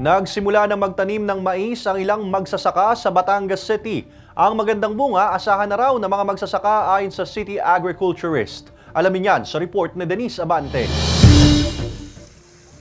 Nagsimula na magtanim ng mais ang ilang magsasaka sa Batangas City. Ang magandang bunga, asahan na raw ng mga magsasaka ayon sa city agriculturist. Alamin yan sa report ni Denise Abante.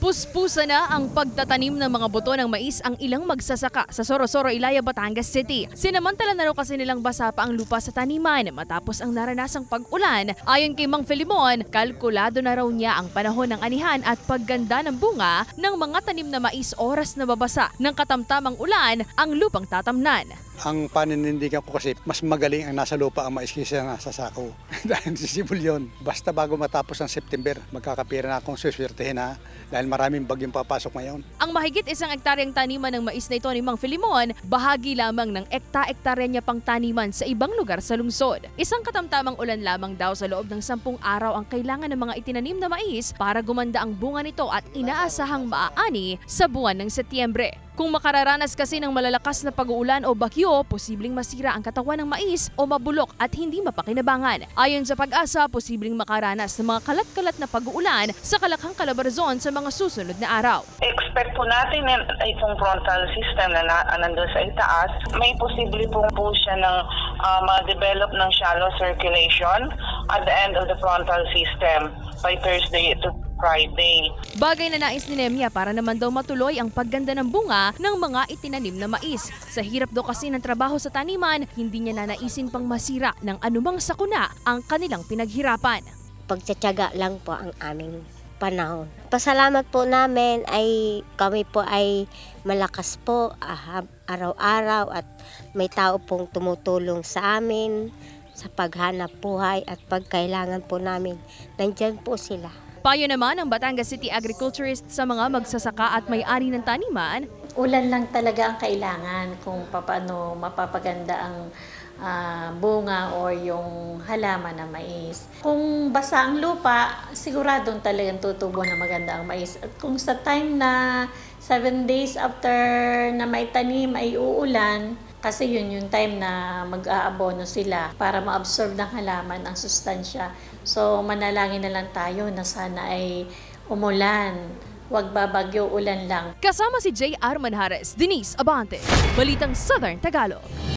Puspusa na ang pagtatanim ng mga buto ng mais ang ilang magsasaka sa Sorosoro, Ilaya, Batangas City. Sinamantala na raw kasi nilang basa pa ang lupa sa taniman matapos ang naranasang pag-ulan. Ayon kay Mang Filimon, kalkulado na raw niya ang panahon ng anihan at pagganda ng bunga ng mga tanim na mais oras na babasa ng katamtamang ulan ang lupang tatamnan. Ang paninindigan ko kasi mas magaling ang nasa lupa ang mais kaysa nasa sako. Dahil sisibol yun. Basta bago matapos ang September, magkakapira na akong suswertehin ha. Dahil maraming bagyong papasok ngayon. Ang mahigit 1 hektaryang taniman ng mais na ito ni Mang Filimon, bahagi lamang ng ekta-ektarya niya pang taniman sa ibang lugar sa lungsod. Isang katamtamang ulan lamang daw sa loob ng 10 araw ang kailangan ng mga itinanim na mais para gumanda ang bunga nito at inaasahang maaani sa buwan ng Setyembre. Kung makararanas kasi ng malalakas na pag-uulan o bagyo, posibleng masira ang katawan ng mais o mabulok at hindi mapakinabangan. Ayon sa Pag-asa, posibleng makaranas ng mga kalat-kalat na pag-uulan sa Kalakhang, Calabarzon sa mga susunod na araw. Expect po natin itong frontal system na nandun sa itaas. May posible po siya ng ma-develop ng shallow circulation at the end of the frontal system by Thursday to Friday. Bagay na nais ni Nemia para naman daw matuloy ang pagganda ng bunga ng mga itinanim na mais. Sa hirap daw kasi ng trabaho sa taniman, hindi niya nanaisin pang masira ng anumang sakuna ang kanilang pinaghirapan. Pagtsatsaga lang po ang aming panahon. Pasalamat po namin ay kami po ay malakas po araw-araw at may tao pong tumutulong sa amin sa paghanap buhay at pagkailangan po namin. Nandyan po sila. Payo naman ng Batangas City agriculturist sa mga magsasaka at may-ari ng taniman. Ulan lang talaga ang kailangan kung paano mapapaganda ang bunga o yung halaman na mais. Kung basa ang lupa, siguradong talagang tutubo na maganda ang mais. At kung sa time na 7 days after na may tanim ay uulan, kasi yun yung time na mag-aabono sila para ma-absorb ng halaman ang sustansya. So manalangin na lang tayo na sana ay umulan. Huwag babagyo, ulan lang. Kasama si J.R. Manjares, Denise Abante, Balitang Southern Tagalog.